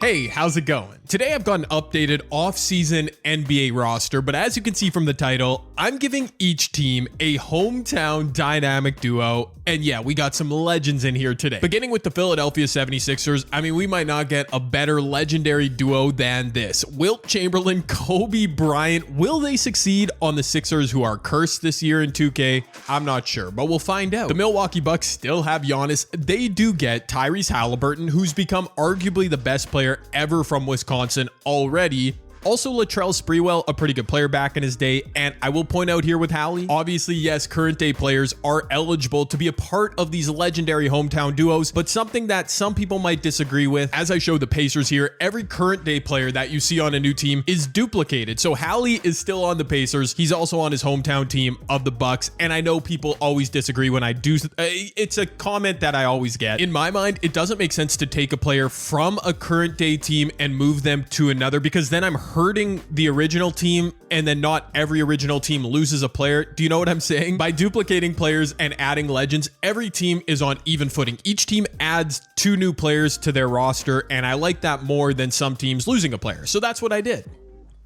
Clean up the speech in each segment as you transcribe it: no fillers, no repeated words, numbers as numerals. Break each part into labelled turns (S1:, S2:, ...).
S1: Hey, how's it going? Today I've got an updated off-season NBA roster, but as you can see from the title, I'm giving each team a hometown dynamic duo, and yeah, we got some legends in here today. Beginning with the Philadelphia 76ers, I mean, we might not get a better legendary duo than this. Wilt Chamberlain, Kobe Bryant, will they succeed on the Sixers who are cursed this year in 2K? I'm not sure, but we'll find out. The Milwaukee Bucks still have Giannis. They do get Tyrese Halliburton, who's become arguably the best player ever from Wisconsin already. Also, Latrell Sprewell, a pretty good player back in his day. And I will point out here with Hallie, obviously, yes, current day players are eligible to be a part of these legendary hometown duos, but something that some people might disagree with, as I show the Pacers here, every current day player that you see on a new team is duplicated. So Hallie is still on the Pacers. He's also on his hometown team of the Bucks. And I know people always disagree when I do. It's a comment that I always get. In my mind, it doesn't make sense to take a player from a current day team and move them to another, because then I'm hurting the original team, and then not every original team loses a player. Do you know what I'm saying? By duplicating players and adding legends, every team is on even footing. Each team adds 2 new players to their roster, and I like that more than some teams losing a player. So that's what I did.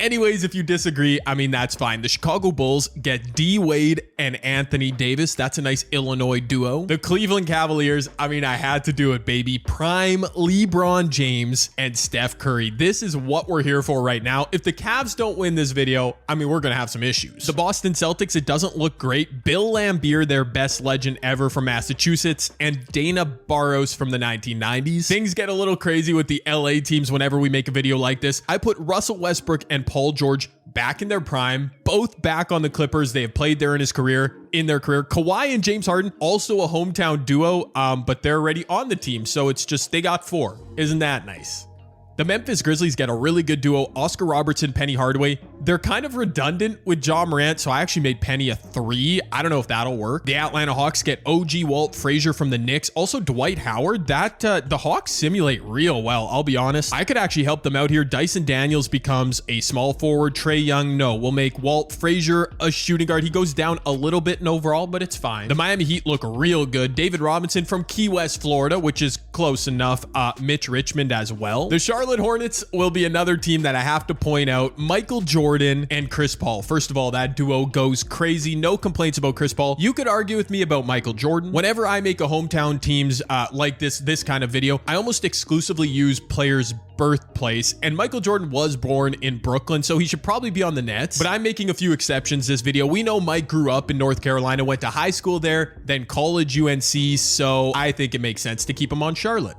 S1: Anyways, if you disagree, I mean, that's fine. The Chicago Bulls get D Wade and Anthony Davis. That's a nice Illinois duo. The Cleveland Cavaliers, I mean, I had to do it, baby. Prime LeBron James and Steph Curry. This is what we're here for right now. If the Cavs don't win this video, I mean, we're going to have some issues. The Boston Celtics, it doesn't look great. Bill Laimbeer, their best legend ever from Massachusetts, and Dana Barros from the 1990s. Things get a little crazy with the LA teams whenever we make a video like this. I put Russell Westbrook and Paul George back in their prime, both back on the Clippers. They have played there in their career. Kawhi and James Harden, also a hometown duo, but they're already on the team. So it's just, they got 4. Isn't that nice? The Memphis Grizzlies get a really good duo, Oscar Robertson, Penny Hardaway. They're kind of redundant with Ja Morant, so I actually made Penny a 3. I don't know if that'll work. The Atlanta Hawks get OG Walt Frazier from the Knicks. Also Dwight Howard. The Hawks simulate real well, I'll be honest. I could actually help them out here. Dyson Daniels becomes a small forward. Trae Young, no. We'll make Walt Frazier a shooting guard. He goes down a little bit in overall, but it's fine. The Miami Heat look real good. David Robinson from Key West, Florida, which is close enough. Mitch Richmond as well. The Charlotte Hornets will be another team that I have to point out. Michael Jordan and Chris Paul. First of all, that duo goes crazy. No complaints about Chris Paul. You could argue with me about Michael Jordan. Whenever I make a hometown teams like this kind of video, I almost exclusively use players' birthplace, and Michael Jordan was born in Brooklyn, so he should probably be on the Nets, but I'm making a few exceptions this video. We know Mike grew up in North Carolina, went to high school there, then college UNC, so I think it makes sense to keep him on Charlotte.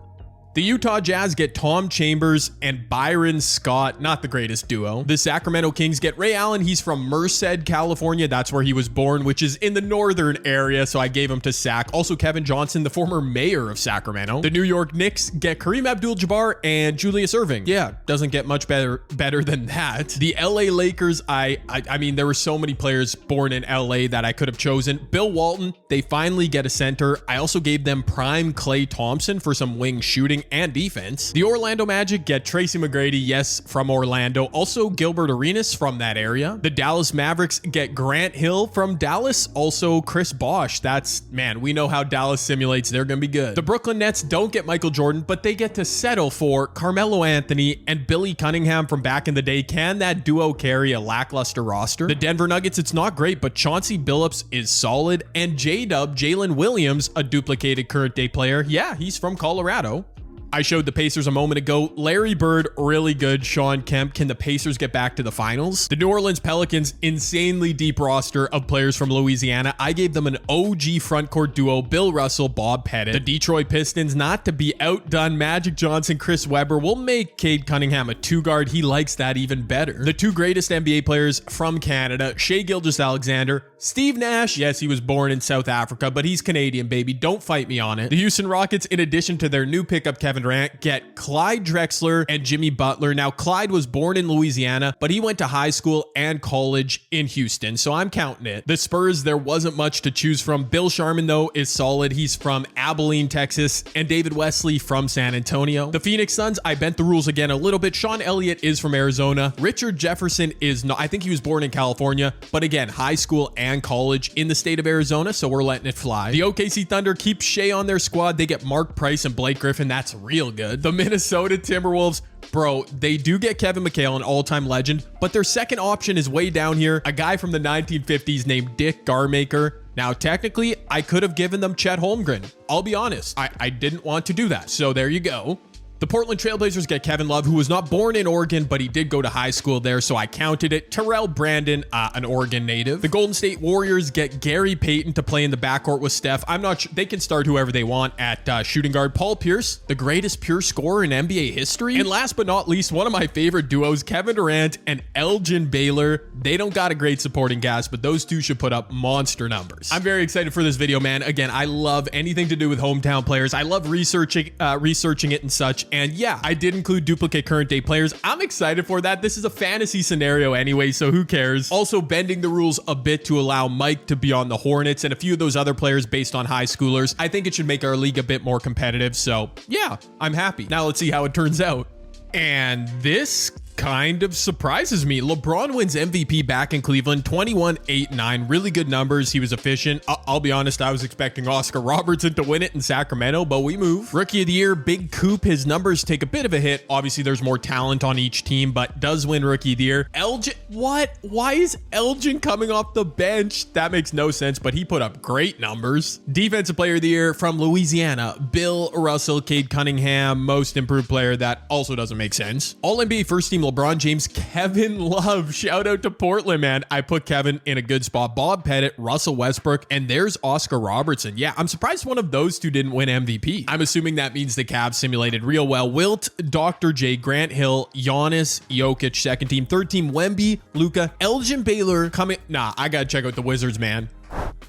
S1: The Utah Jazz get Tom Chambers and Byron Scott, not the greatest duo. The Sacramento Kings get Ray Allen. He's from Merced, California. That's where he was born, which is in the northern area, so I gave him to Sac. Also, Kevin Johnson, the former mayor of Sacramento. The New York Knicks get Kareem Abdul-Jabbar and Julius Erving. Yeah, doesn't get much better than that. The LA Lakers, I mean, there were so many players born in LA that I could have chosen. Bill Walton, they finally get a center. I also gave them prime Klay Thompson for some wing shooting and defense. The Orlando Magic get Tracy McGrady, yes, from Orlando. Also Gilbert Arenas from that area. The Dallas Mavericks get Grant Hill from Dallas. Also Chris Bosh. Man, we know how Dallas simulates. They're gonna be good. The Brooklyn Nets don't get Michael Jordan, but they get to settle for Carmelo Anthony and Billy Cunningham from back in the day. Can that duo carry a lackluster roster? The Denver Nuggets, it's not great, but Chauncey Billups is solid. And J-Dub, Jalen Williams, a duplicated current day player. Yeah, he's from Colorado. I showed the Pacers a moment ago. Larry Bird, really good. Sean Kemp. Can the Pacers get back to the finals? The New Orleans Pelicans, insanely deep roster of players from Louisiana. I gave them an OG frontcourt duo, Bill Russell, Bob Pettit. The Detroit Pistons, not to be outdone, Magic Johnson, Chris Webber. We'll make Cade Cunningham a 2-guard. He likes that even better. The 2 greatest NBA players from Canada, Shai Gilgeous-Alexander, Steve Nash. Yes, he was born in South Africa, but he's Canadian, baby. Don't fight me on it. The Houston Rockets, in addition to their new pickup, Kevin Durant, get Clyde Drexler and Jimmy Butler. Now, Clyde was born in Louisiana, but he went to high school and college in Houston, so I'm counting it. The Spurs, there wasn't much to choose from. Bill Sharman, though, is solid. He's from Abilene, Texas, and David Wesley from San Antonio. The Phoenix Suns, I bent the rules again a little bit. Sean Elliott is from Arizona. Richard Jefferson is not, I think he was born in California, but again, high school and and college in the state of Arizona, so we're letting it fly. The OKC Thunder keep Shea on their squad. They get Mark Price and Blake Griffin. That's real good. The Minnesota Timberwolves, bro, they do get Kevin McHale, an all-time legend, but their second option is way down here, a guy from the 1950s named Dick Garmaker. Now, technically, I could have given them Chet Holmgren. I'll be honest, I didn't want to do that, so there you go. The Portland Trailblazers get Kevin Love, who was not born in Oregon, but he did go to high school there, so I counted it. Terrell Brandon, an Oregon native. The Golden State Warriors get Gary Payton to play in the backcourt with Steph. I'm not sure. They can start whoever they want at shooting guard. Paul Pierce, the greatest pure scorer in NBA history. And last but not least, one of my favorite duos, Kevin Durant and Elgin Baylor. They don't got a great supporting cast, but those two should put up monster numbers. I'm very excited for this video, man. Again, I love anything to do with hometown players. I love researching it and such. And yeah, I did include duplicate current day players. I'm excited for that. This is a fantasy scenario anyway, so who cares? Also bending the rules a bit to allow Mike to be on the Hornets and a few of those other players based on high schoolers. I think it should make our league a bit more competitive. So yeah, I'm happy. Now let's see how it turns out. And this kind of surprises me. LeBron wins MVP back in Cleveland, 21, 8, 9. Really good numbers. He was efficient. I'll be honest, I was expecting Oscar Robertson to win it in Sacramento, but we move. Rookie of the Year, Big Coop. His numbers take a bit of a hit. Obviously, there's more talent on each team, but does win Rookie of the Year. Elgin, what? Why is Elgin coming off the bench? That makes no sense, but he put up great numbers. Defensive Player of the Year from Louisiana, Bill Russell, Cade Cunningham, Most Improved Player. That also doesn't make sense. All-NBA First Team LeBron James, Kevin Love. Shout out to Portland, man. I put Kevin in a good spot. Bob Pettit, Russell Westbrook, and there's Oscar Robertson. Yeah, I'm surprised one of those two didn't win MVP. I'm assuming that means the Cavs simulated real well. Wilt, Dr. J, Grant Hill, Giannis, Jokic, second team. Third team, Wemby, Luka, Elgin Baylor coming. Nah, I gotta check out the Wizards, man.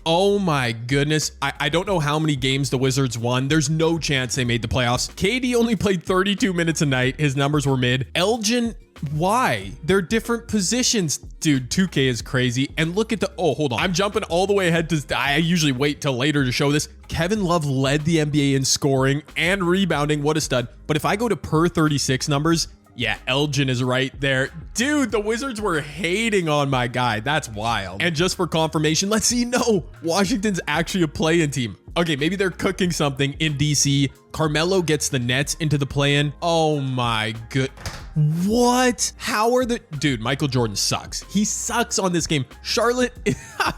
S1: Oh my goodness. I don't know how many games the Wizards won. There's no chance they made the playoffs. KD only played 32 minutes a night. His numbers were mid. Elgin, why? They're different positions. Dude, 2K is crazy. And look at the, oh, hold on. I'm jumping all the way ahead to, I usually wait till later to show this. Kevin Love led the NBA in scoring and rebounding. What a stud. But if I go to per 36 numbers, yeah, Elgin is right there. Dude, the Wizards were hating on my guy. That's wild. And just for confirmation, let's see. No, Washington's actually a play-in team. Okay, maybe they're cooking something in DC. Carmelo gets the Nets into the play-in. Oh my good. What? How are the... Dude, Michael Jordan sucks. He sucks on this game. Charlotte,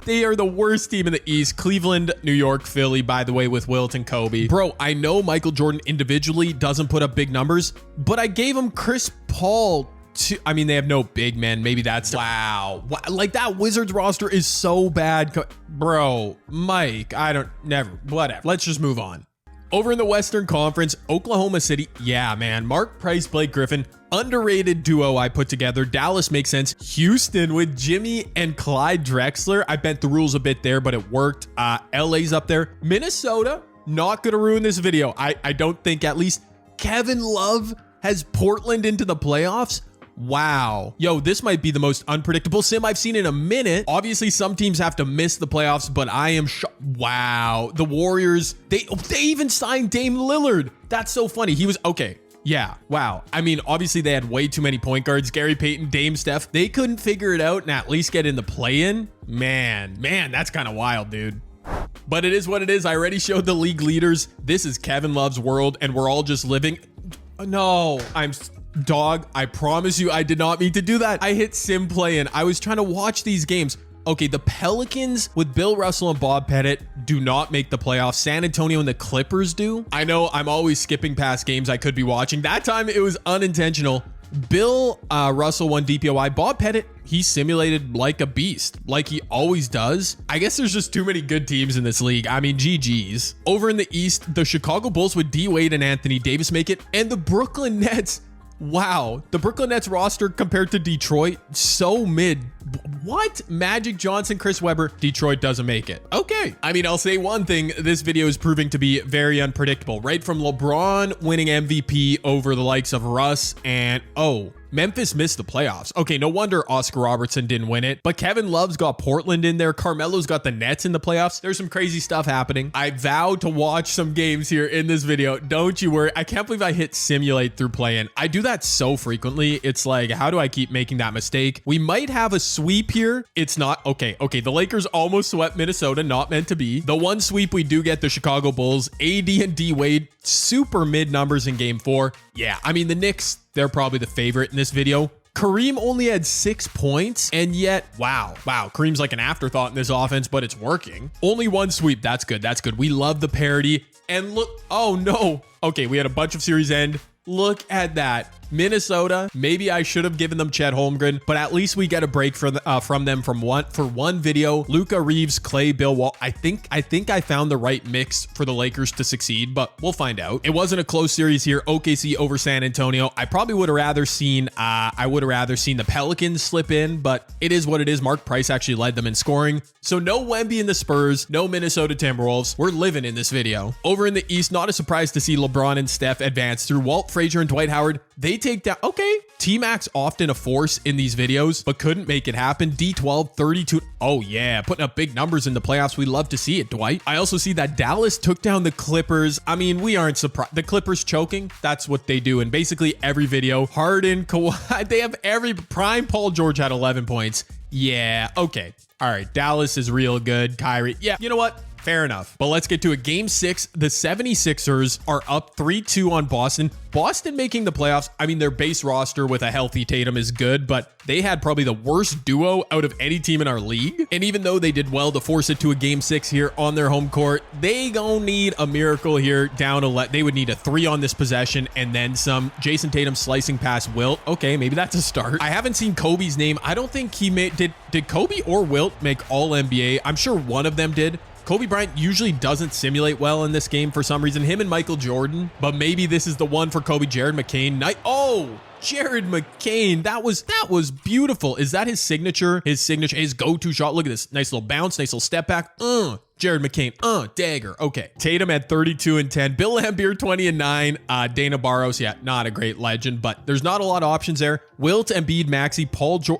S1: they are the worst team in the East. Cleveland, New York, Philly, by the way, with Wilt and Kobe. Bro, I know Michael Jordan individually doesn't put up big numbers, but I gave him Chris Paul to... I mean, they have no big men. Maybe that's... Wow. Like, that Wizards roster is so bad. Bro, Mike, I don't... Never. Whatever. Let's just move on. Over in the Western Conference, Oklahoma City, yeah, man. Mark Price, Blake Griffin, underrated duo I put together. Dallas makes sense. Houston with Jimmy and Clyde Drexler. I bent the rules a bit there, but it worked. LA's up there. Minnesota, not going to ruin this video. I don't think, at least. Kevin Love has Portland into the playoffs. Wow. Yo, this might be the most unpredictable sim I've seen in a minute. Obviously, some teams have to miss the playoffs, but I am shocked. Wow. The Warriors, they even signed Dame Lillard. That's so funny. He was, okay. Yeah, wow. I mean, obviously they had way too many point guards. Gary Payton, Dame, Steph. They couldn't figure it out and at least get in the play-in. Man, that's kind of wild, dude. But it is what it is. I already showed the league leaders. This is Kevin Love's world, and we're all just living. No, dog, I promise you, I did not mean to do that. I hit sim play and I was trying to watch these games. Okay, the Pelicans with Bill Russell and Bob Pettit do not make the playoffs. San Antonio and the Clippers do. I know I'm always skipping past games I could be watching. That time it was unintentional. Bill Russell won DPOY. Bob Pettit, he simulated like a beast, like he always does. I guess there's just too many good teams in this league. I mean, GG's. Over in the East, the Chicago Bulls with D Wade and Anthony Davis make it, and the Brooklyn Nets. Wow, the Brooklyn Nets roster compared to Detroit, so mid. What? Magic Johnson, Chris Webber, Detroit doesn't make it. Okay. I mean, I'll say one thing. This video is proving to be very unpredictable, right? From LeBron winning MVP over the likes of Russ and, oh, Memphis missed the playoffs. Okay, no wonder Oscar Robertson didn't win it, but Kevin Love's got Portland in there. Carmelo's got the Nets in the playoffs. There's some crazy stuff happening. I vow to watch some games here in this video. Don't you worry. I can't believe I hit simulate through play-in. I do that so frequently. It's like, how do I keep making that mistake? We might have a sweep here. It's not. Okay. The Lakers almost swept Minnesota. Not meant to be. The one sweep we do get, the Chicago Bulls, AD and D Wade, super mid numbers in game 4. Yeah, I mean, the Knicks, they're probably the favorite in this video. Kareem only had 6 points, and yet, wow, Kareem's like an afterthought in this offense, but it's working. Only one sweep. That's good. We love the parity. And look, oh no. Okay, we had a bunch of series end. Look at that. Minnesota, maybe I should have given them Chet Holmgren, but at least we get a break from them for one video. Luka, Reeves, Clay, Bill Wall. I think I found the right mix for the Lakers to succeed, but we'll find out. It wasn't a close series here. OKC over San Antonio. I probably would have rather seen the Pelicans slip in, but it is what it is. Mark Price actually led them in scoring. So no Wemby in the Spurs, no Minnesota Timberwolves. We're living in this video. Over in the East, not a surprise to see LeBron and Steph advance through Walt Frazier and Dwight Howard. They take down, okay, T-Max often a force in these videos, but couldn't make it happen. D12, 32. Oh yeah, putting up big numbers in the playoffs. We love to see it, Dwight. I also see that Dallas took down the Clippers. I mean, we aren't surprised. The Clippers choking, that's what they do in basically every video. Harden, Kawhi, they have every prime. Paul George had 11 points. Yeah, okay. All right, Dallas is real good. Kyrie, yeah, you know what? Fair enough. But let's get to it. Game 6, the 76ers are up 3-2 on Boston. Boston making the playoffs. I mean, their base roster with a healthy Tatum is good, but they had probably the worst duo out of any team in our league. And even though they did well to force it to a game 6 here on their home court, they gonna need a miracle here down to they would need a 3 on this possession and then some. Jason Tatum slicing past Wilt. Okay, maybe that's a start. I haven't seen Kobe's name. I don't think he made, did Kobe or Wilt make all NBA? I'm sure one of them did. Kobe Bryant usually doesn't simulate well in this game for some reason. Him and Michael Jordan, but maybe this is the one for Kobe. Jared McCain. Oh, Jared McCain. That was beautiful. Is that his signature? His go-to shot. Look at this. Nice little bounce. Nice little step back. Jared McCain, dagger. Okay. Tatum at 32 and 10. Bill Laimbeer 20 and 9. Dana Barros, yeah, not a great legend, but there's not a lot of options there. Wilt, Embiid, Maxey,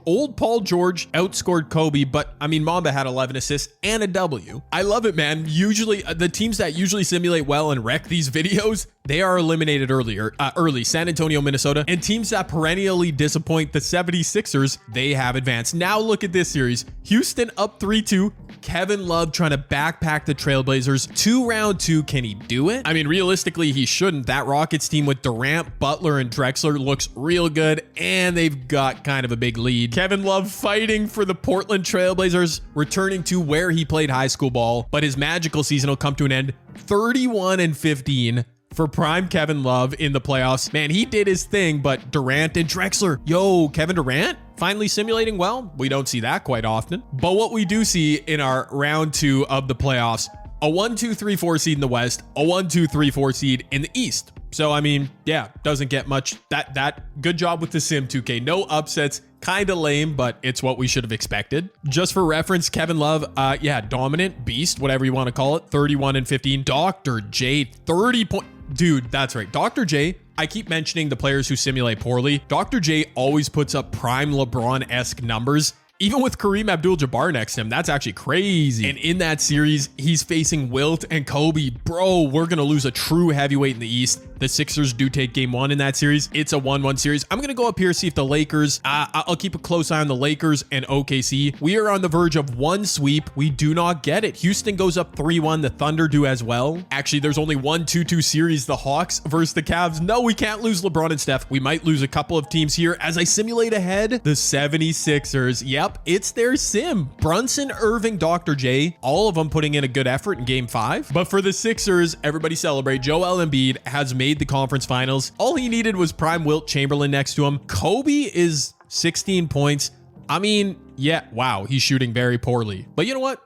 S1: old Paul George outscored Kobe, but I mean, Mamba had 11 assists and a W. I love it, man. Usually, the teams that usually simulate well and wreck these videos, they are eliminated early. San Antonio, Minnesota, and teams that perennially disappoint, the 76ers, they have advanced. Now look at this series. Houston up 3-2. Kevin Love trying to backpack the Trailblazers to round 2. Can he do it? I mean, realistically, he shouldn't. That Rockets team with Durant, Butler, and Drexler looks real good, and they've got kind of a big lead. Kevin Love fighting for the Portland Trailblazers, returning to where he played high school ball, but his magical season will come to an end. 31 and 15 for prime Kevin Love in the playoffs. Man, he did his thing, but Durant and Drexler. Yo, Kevin Durant finally simulating well. We don't see that quite often. But what we do see in our round 2 of the playoffs, a 1, 2, 3, 4 seed in the West, a 1, 2, 3, 4 seed in the East. So, I mean, yeah, doesn't get much. That good job with the Sim 2K. No upsets. Kind of lame, but it's what we should have expected. Just for reference, Kevin Love, yeah, dominant, beast, whatever you want to call it, 31 and 15. Dr. J, 30 points. Dude, that's right. Dr. J, I keep mentioning the players who simulate poorly. Dr. J always puts up prime LeBron-esque numbers. Even with Kareem Abdul-Jabbar next to him, that's actually crazy. And in that series, he's facing Wilt and Kobe. Bro, we're going to lose a true heavyweight in the East. The Sixers do take game 1 in that series. It's a 1-1 series. I'm going to go up here, see if the Lakers, I'll keep a close eye on the Lakers and OKC. We are on the verge of one sweep. We do not get it. Houston goes up 3-1. The Thunder do as well. Actually, there's only 1-2-2 series. The Hawks versus the Cavs. No, we can't lose LeBron and Steph. We might lose a couple of teams here. As I simulate ahead, the 76ers. Yep. It's their sim. Brunson, Irving, Dr. J, all of them putting in a good effort in game 5. But for the Sixers, everybody celebrate. Joel Embiid has made the conference finals. All he needed was prime Wilt Chamberlain next to him. Kobe is 16 points. I mean, yeah, wow, he's shooting very poorly. But you know what?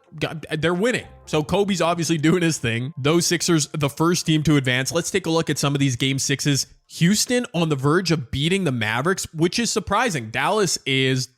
S1: They're winning. So Kobe's obviously doing his thing. Those Sixers, the first team to advance. Let's take a look at some of these game 6s. Houston on the verge of beating the Mavericks, which is surprising. Dallas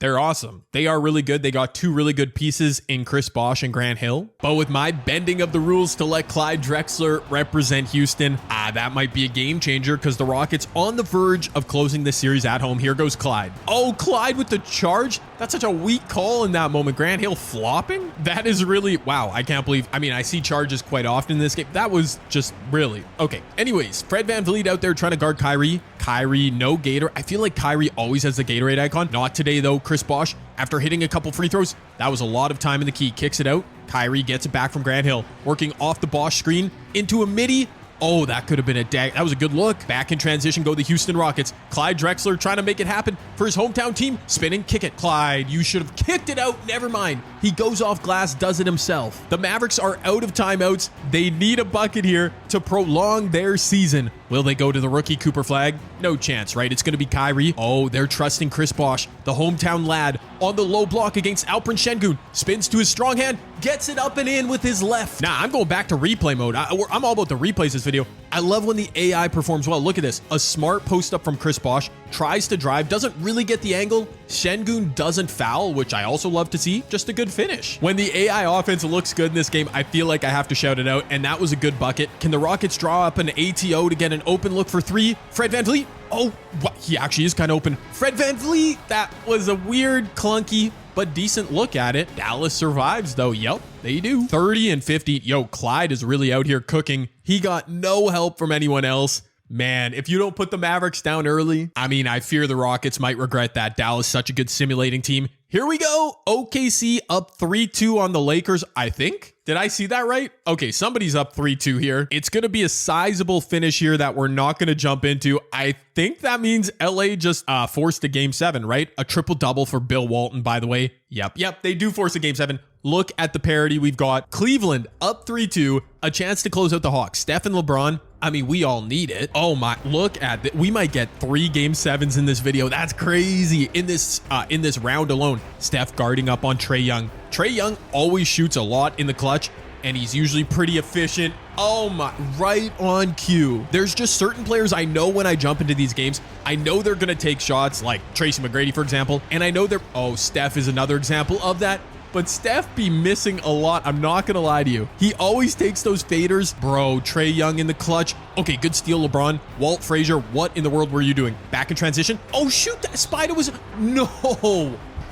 S1: they're awesome. They are really good. They got two really good pieces in Chris Bosh and Grant Hill. But with my bending of the rules to let Clyde Drexler represent Houston, that might be a game changer because the Rockets on the verge of closing this series at home. Here goes Clyde. Oh, Clyde with the charge. That's such a weak call in that moment. Grant Hill flopping? That is really, wow, I can't believe. I mean, I see charges quite often in this game. That was just really, okay. Anyways, Fred VanVleet out there trying to guard Kyrie. Kyrie, no Gator. I feel like Kyrie always has the Gatorade icon. Not today though. Chris Bosh, after hitting a couple free throws, that was a lot of time in the key. Kicks it out. Kyrie gets it back from Grant Hill. Working off the Bosh screen into a midi. Oh, that could have been a dag. That was a good look. Back in transition go the Houston Rockets. Clyde Drexler trying to make it happen for his hometown team. Spinning, kick it. Clyde, you should have kicked it out. Never mind. He goes off glass, does it himself. The Mavericks are out of timeouts. They need a bucket here to prolong their season. Will they go to the rookie Cooper Flag? No chance, right? It's going to be Kyrie. Oh, they're trusting Chris Bosh, the hometown lad, on the low block against Alperen Şengün. Spins to his strong hand, gets it up and in with his left. Nah, I'm going back to replay mode. I'm all about the replays this video. I love when the AI performs well. Look at this. A smart post up from Chris Bosh. Tries to drive, doesn't really get the angle. Şengün doesn't foul, which I also love to see. Just a good finish. When the AI offense looks good in this game, I feel like I have to shout it out, and that was a good bucket. Can the Rockets draw up an ATO to get an open look for three? Fred VanVleet. Oh, what? He actually is kind of open. Fred VanVleet. That was a weird, clunky, but decent look at it. Dallas survives though. Yep, they do. 30 and 50. Yo, Clyde is really out here cooking. He got no help from anyone else. Man, if you don't put the Mavericks down early, I mean, I fear the Rockets might regret that. Dallas, such a good simulating team. Here we go. OKC up 3-2 on the Lakers, I think. Did I see that right? Okay, somebody's up 3-2 here. It's going to be a sizable finish here that we're not going to jump into. I think that means LA just forced a game 7, right? A triple-double for Bill Walton, by the way. Yep, they do force a game 7. Look at the parity we've got. Cleveland up 3-2, a chance to close out the Hawks. Steph and LeBron, I mean, we all need it. Oh my, look at that. We might get 3 game 7s in this video. That's crazy. In this round alone, Steph guarding up on Trae Young. Trae Young always shoots a lot in the clutch, and he's usually pretty efficient. Oh my, right on cue. There's just certain players I know when I jump into these games, I know they're going to take shots, like Tracy McGrady, for example, and I know Steph is another example of that. But Steph be missing a lot. I'm not going to lie to you. He always takes those faders. Bro, Trae Young in the clutch. Okay, good steal, LeBron. Walt Frazier, what in the world were you doing? Back in transition. Oh, shoot. That spider was...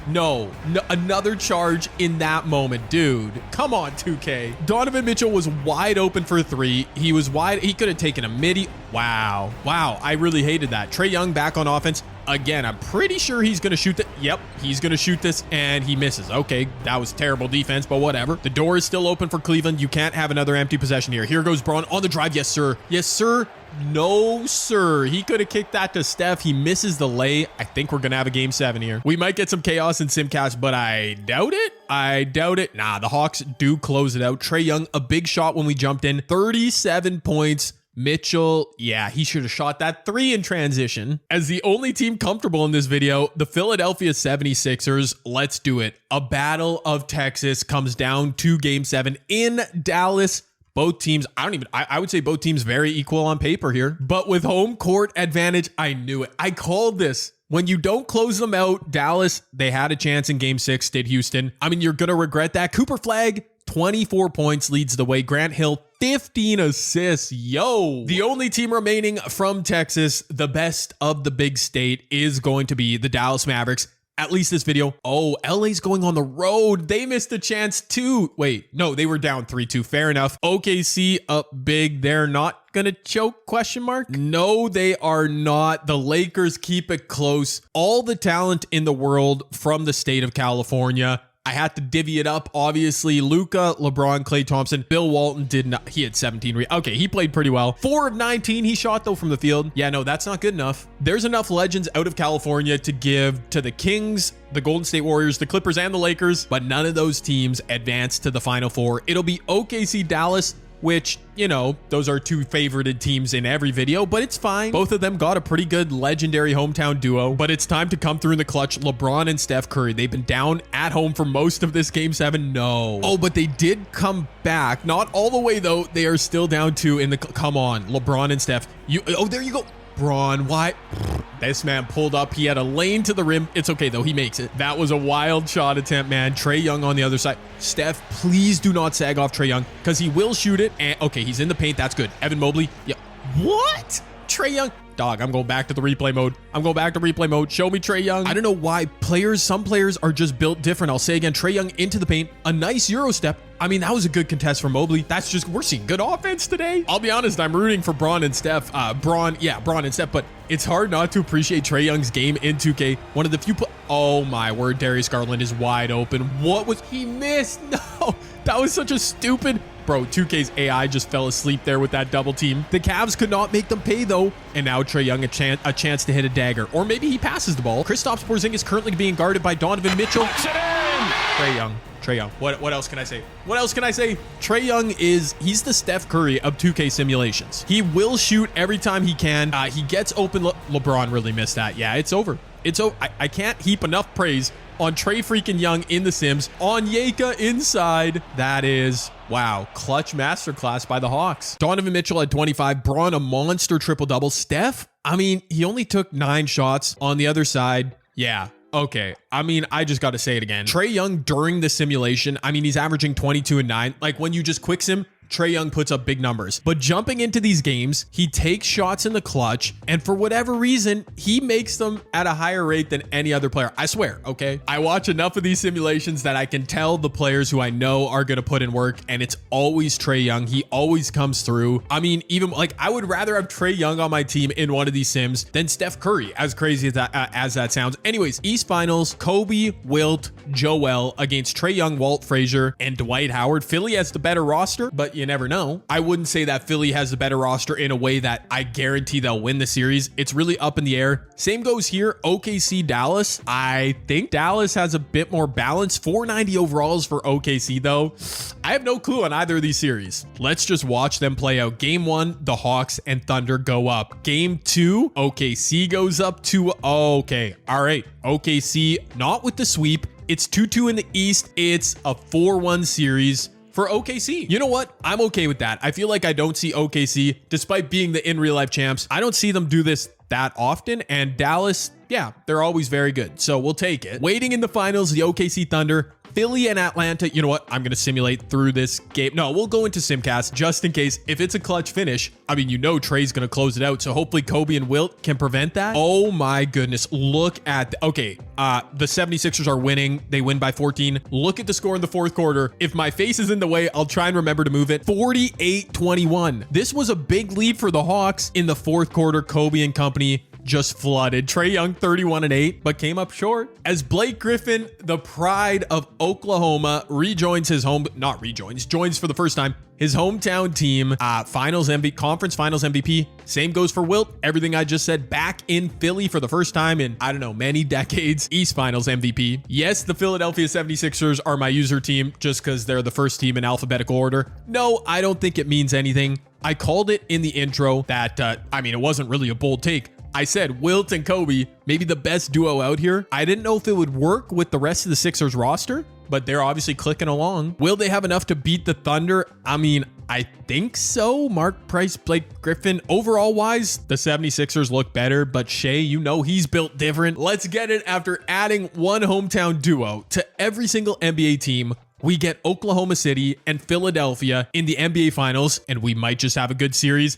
S1: No, another charge in that moment. Dude, come on, 2K. Donovan Mitchell was wide open for 3. He was wide. He could have taken a midi. Wow. I really hated that. Trae Young back on offense. Again, I'm pretty sure he's going to shoot Yep, he's going to shoot this, and he misses. Okay, that was terrible defense, but whatever. The door is still open for Cleveland. You can't have another empty possession here. Here goes Braun on the drive. Yes, sir. Yes, sir. No, sir. He could have kicked that to Steph. He misses the lay. I think we're going to have a game 7 here. We might get some chaos in Simcast, but I doubt it. Nah, the Hawks do close it out. Trae Young, a big shot when we jumped in. 37 points. Mitchell, yeah, he should have shot that 3 in transition. As the only team comfortable in this video, the Philadelphia 76ers, let's do it. A battle of Texas comes down to game 7 in Dallas. Both teams, I would say both teams very equal on paper here. But with home court advantage, I knew it. I called this. When you don't close them out, Dallas, they had a chance in game 6, did Houston. I mean, you're going to regret that. Cooper Flag, 24 points leads the way. Grant Hill, 15 assists. Yo. The only team remaining from Texas, the best of the big state, is going to be the Dallas Mavericks. At least this video. Oh, LA's going on the road. They missed a chance too. Wait, no, they were down 3-2. Fair enough. OKC up big. They're not gonna choke, question mark? No, they are not. The Lakers keep it close. All the talent in the world from the state of California. I had to divvy it up. Obviously, Luka, LeBron, Klay Thompson, Bill Walton did not. He had 17. Okay, he played pretty well. 4 of 19. He shot, though, from the field. Yeah, no, that's not good enough. There's enough legends out of California to give to the Kings, the Golden State Warriors, the Clippers, and the Lakers, but none of those teams advanced to the Final Four. It'll be OKC, Dallas, which, you know, those are 2 favorited teams in every video, but it's fine. Both of them got a pretty good legendary hometown duo, but it's time to come through in the clutch. LeBron and Steph Curry, they've been down at home for most of this game 7. No. Oh, but they did come back. Not all the way, though. They are still down 2 in the... Come on, LeBron and Steph. Oh, there you go. Braun, why? This man pulled up. He had a lane to the rim. It's okay, though. He makes it. That was a wild shot attempt, man. Trae Young on the other side. Steph, please do not sag off Trae Young because he will shoot it. And okay, he's in the paint. That's good. Evan Mobley. Yeah. What? Trae Young. Dog, I'm going back to the replay mode. I'm going back to replay mode. Show me Trae Young. I don't know why some players are just built different. I'll say again, Trae Young into the paint. A nice Euro step. I mean, that was a good contest for Mobley. We're seeing good offense today. I'll be honest, I'm rooting for Braun and Steph. Braun and Steph, but it's hard not to appreciate Trae Young's game in 2K. One of the few oh my word, Darius Garland is wide open. What was he missed? No, that was such a stupid. Bro, 2K's AI just fell asleep there with that double team. The Cavs could not make them pay though. And now Trae Young a chance to hit a dagger. Or maybe he passes the ball. Kristaps Porzingis is currently being guarded by Donovan Mitchell. Trae Young. What else can I say? Trae Young he's the Steph Curry of 2K simulations. He will shoot every time he can. He gets open. LeBron really missed that. Yeah, it's over. I can't heap enough praise on Trae freaking Young in the Sims. Onyeka inside. That is, wow, clutch masterclass by the Hawks. Donovan Mitchell at 25. Braun, a monster triple-double. Steph, I mean, he only took 9 shots on the other side. Yeah. Okay, I mean, I just got to say it again. Trae Young during the simulation, I mean, he's averaging 22 and 9. Like when you just quick sim, Trae Young puts up big numbers. But jumping into these games, he takes shots in the clutch, and for whatever reason, he makes them at a higher rate than any other player. I swear, okay? I watch enough of these simulations that I can tell the players who I know are going to put in work, and it's always Trae Young. He always comes through. I mean, even like I would rather have Trae Young on my team in one of these sims than Steph Curry, as crazy as that sounds. Anyways, East Finals, Kobe, Wilt, Joel against Trae Young, Walt Frazier, and Dwight Howard. Philly has the better roster, but you never know. I wouldn't say that Philly has the better roster in a way that I guarantee they'll win the series. It's really up in the air. Same goes here. OKC, Dallas. I think Dallas has a bit more balance. 490 overalls for OKC though. I have no clue on either of these series. Let's just watch them play out. Game 1, the Hawks and Thunder go up. Game 2, OKC goes up to, okay. All right. OKC, not with the sweep. It's 2-2 in the East. It's a 4-1 series for OKC. You know what? I'm okay with that. I feel like I don't see OKC, despite being the in real life champs. I don't see them do this that often. And Dallas, yeah, they're always very good. So we'll take it. Waiting in the finals, the OKC Thunder, Philly and Atlanta. You know what? I'm going to simulate through this game. No, we'll go into Simcast just in case. If it's a clutch finish, I mean, you know Trae's going to close it out. So hopefully Kobe and Wilt can prevent that. Oh my goodness. Look at, okay, the 76ers are winning. They win by 14. Look at the score in the fourth quarter. If my face is in the way, I'll try and remember to move it. 48-21. This was a big lead for the Hawks in the fourth quarter. Kobe and company just flooded. Trae Young 31-8, but came up short as Blake Griffin, the pride of Oklahoma, joins for the first time his hometown team, conference finals MVP. Same goes for Wilt. Everything I just said, back in Philly for the first time in, I don't know, many decades. East Finals MVP. Yes, the Philadelphia 76ers are my user team just because they're the first team in alphabetical order. No, I don't think it means anything. I called it in the intro that, it wasn't really a bold take. I said Wilt and Kobe, maybe the best duo out here. I didn't know if it would work with the rest of the Sixers roster, but they're obviously clicking along. Will they have enough to beat the Thunder? I mean, I think so. Mark Price, Blake Griffin. Overall wise, the 76ers look better, but Shea, you know he's built different. Let's get it. After adding one hometown duo to every single NBA team, we get Oklahoma City and Philadelphia in the NBA Finals, and we might just have a good series.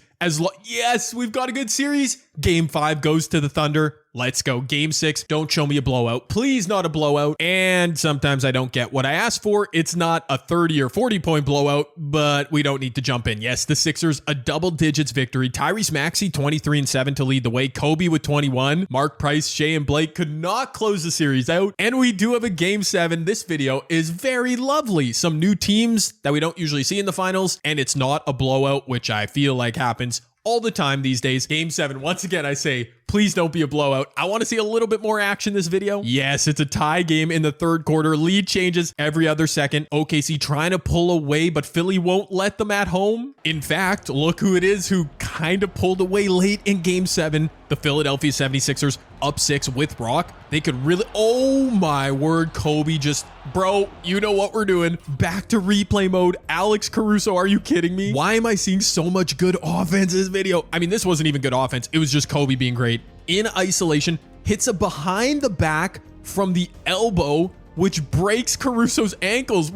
S1: Yes, we've got a good series. Game 5 goes to the Thunder. Let's go. Game 6, don't show me a blowout. Please, not a blowout. And sometimes I don't get what I asked for. It's not a 30 or 40 point blowout, but we don't need to jump in. Yes, the Sixers, a double digits victory. Tyrese Maxey, 23-7 to lead the way. Kobe with 21. Mark Price, Shea, and Blake could not close the series out. And we do have a Game 7. This video is very lovely. Some new teams that we don't usually see in the finals, and it's not a blowout, which I feel like happens all the time these days. Game 7, once again, I say, Please don't be a blowout. I want to see a little bit more action this video. Yes, it's a tie game in the third quarter. Lead changes every other second. OKC trying to pull away, but Philly won't let them at home. In fact, look who it is who kind of pulled away late in game 7. The Philadelphia 76ers up 6 with Rock. They could really, oh my word, Kobe just, bro, you know what we're doing. Back to replay mode. Alex Caruso, are you kidding me? Why am I seeing so much good offense in this video? I mean, this wasn't even good offense. It was just Kobe being great. In isolation, hits a behind the back from the elbow, which breaks Caruso's ankles.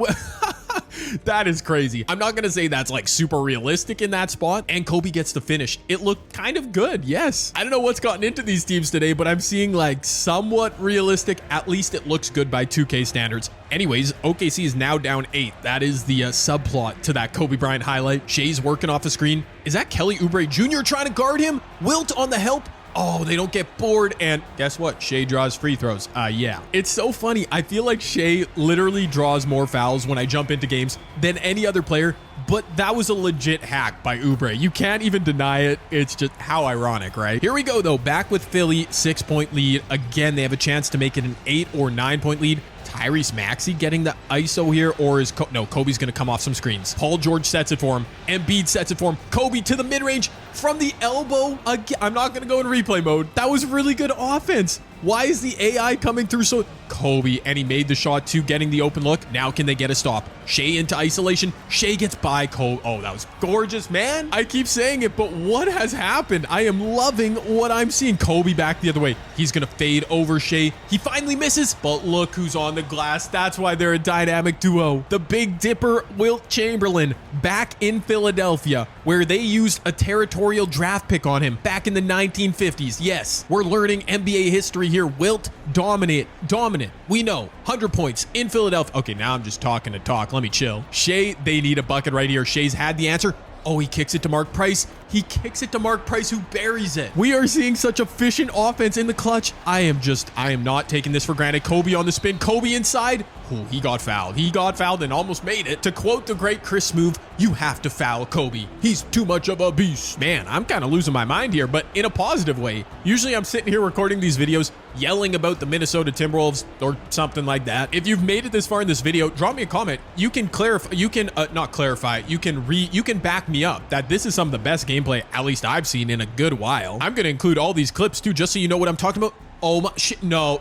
S1: That is crazy. I'm not going to say that's like super realistic in that spot. And Kobe gets the finish. It looked kind of good. Yes. I don't know what's gotten into these teams today, but I'm seeing like somewhat realistic. At least it looks good by 2K standards. Anyways, OKC is now down 8. That is the subplot to that Kobe Bryant highlight. Shea's working off the screen. Is that Kelly Oubre Jr. trying to guard him? Wilt on the help. Oh, they don't get bored. And guess what? Shea draws free throws. Yeah. It's so funny. I feel like Shea literally draws more fouls when I jump into games than any other player. But that was a legit hack by Oubre. You can't even deny it. It's just how ironic, right? Here we go, though. Back with Philly, 6-point lead. Again, they have a chance to make it an 8 or 9-point lead. Tyrese Maxey getting the ISO here, or is no, Kobe's going to come off some screens. Paul George sets it for him. Embiid sets it for him. Kobe to the mid-range from the elbow. Again, I'm not going to go in replay mode. That was really good offense. Why is the AI coming through so... Kobe, and he made the shot too, getting the open look. Now can they get a stop? Shea into isolation. Shea gets by Kobe. Oh, that was gorgeous, man. I keep saying it, but what has happened? I am loving what I'm seeing. Kobe back the other way. He's going to fade over Shea. He finally misses, but look who's on the glass. That's why they're a dynamic duo. The Big Dipper, Wilt Chamberlain, back in Philadelphia, where they used a territorial draft pick on him back in the 1950s. Yes, we're learning NBA history here. Wilt, dominant. We know, 100 points in Philadelphia. Okay, now I'm just talking to talk. Let me chill. Shea, they need a bucket right here. Shea's had the answer. Oh, he kicks it to Mark Price. He kicks it to Mark Price, who buries it. We are seeing such efficient offense in the clutch. I am not taking this for granted. Kobe on the spin. Kobe inside. Oh, he got fouled. He got fouled and almost made it. To quote the great Chris Smoove, you have to foul Kobe. He's too much of a beast. Man, I'm kind of losing my mind here, but in a positive way. Usually I'm sitting here recording these videos yelling about the Minnesota Timberwolves or something like that. If you've made it this far in this video, drop me a comment. You can clarify, you can not clarify, you can back me up that this is some of the best gameplay, at least I've seen in a good while. I'm going to include all these clips too, just so you know what I'm talking about. Oh my shit. No.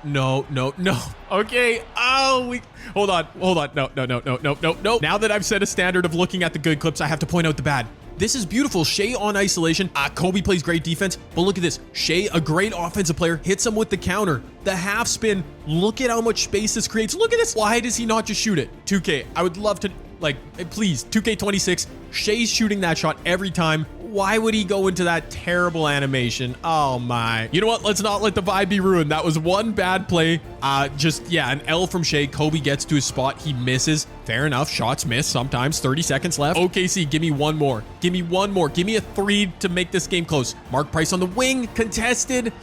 S1: Okay. Oh, hold on. No. Now that I've set a standard of looking at the good clips, I have to point out the bad. This is beautiful. Shea on isolation. Kobe plays great defense, but look at this. Shea, a great offensive player, hits him with the counter. The half spin. Look at how much space this creates. Look at this. Why does he not just shoot it? 2K, I would love to, like, please, 2K26. Shea's shooting that shot every time. Why would he go into that terrible animation? Oh my. You know what? Let's not let the vibe be ruined. That was one bad play. An L from Shea. Kobe gets to his spot. He misses. Fair enough. Shots miss sometimes. 30 seconds left. OKC, give me one more. Give me a 3 to make this game close. Mark Price on the wing. Contested.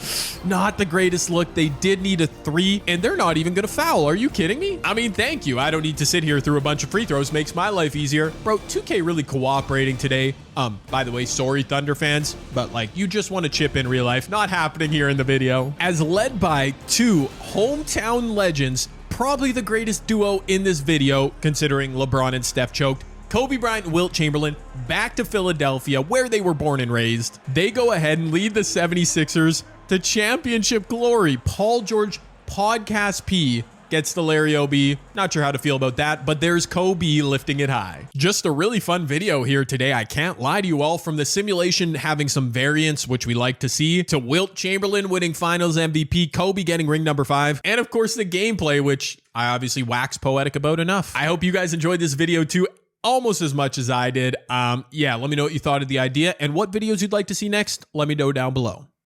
S1: Not the greatest look. They did need a 3, and they're not even going to foul. Are you kidding me? I mean, thank you. I don't need to sit here through a bunch of free throws. Makes my life easier. Bro, 2K really cooperating today. By the way, sorry, Thunder fans, but like, you just want to chip in real life. Not happening here in the video. As led by 2 hometown legends, probably the greatest duo in this video, considering LeBron and Steph choked. Kobe Bryant and Wilt Chamberlain back to Philadelphia, where they were born and raised. They go ahead and lead the 76ers to championship glory. Paul George, Podcast P, gets the Larry OB. Not sure how to feel about that, but there's Kobe lifting it high. Just a really fun video here today. I can't lie to you all. From the simulation having some variance, which we like to see, to Wilt Chamberlain winning finals MVP, Kobe getting ring number 5, and of course the gameplay, which I obviously wax poetic about enough. I hope you guys enjoyed this video too, almost as much as I did. Let me know what you thought of the idea and what videos you'd like to see next. Let me know down below.